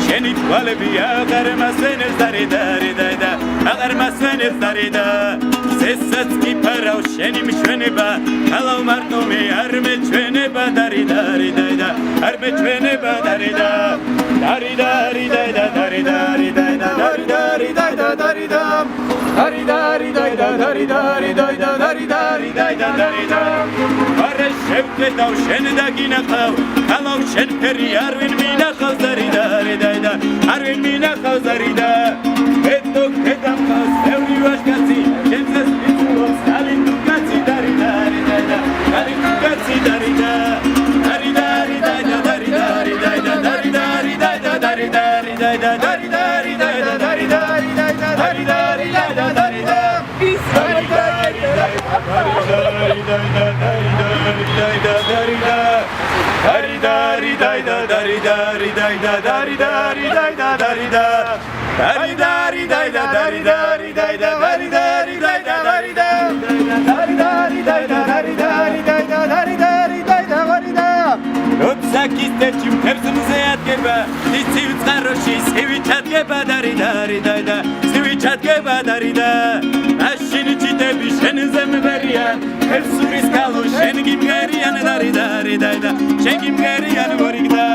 შენი თვალები აღარ მასვენებს დარიდა აღარ მასვენებს დარიდა ზესაც გიფარავ შენი მშვენება ალავ მარტო მე არ მეჩვენება დარიდა არ მეჩვენება დარიდა არა შევკეტავ შენ დაგინახავ ალავ შენ ფერი არ ვინ მინახავს დარიდა არ ვინ მინახავს დარიდა ეთო ქედამხავს ბევრი ვაჟკაცი შენსაც მიცულობს ალინდუ კაცი დარიდა ალინდუ კაცი დარიდა როცა გისტერჩი მთებს მზე ადგება იცი უწყაროში სივი ჩადგება სივი ჩადგება მაშინ ჩიტები შენზე მღერიან ხევსურის გალო შენ გიმღერიან შენ გიმღერიან ვორიგდა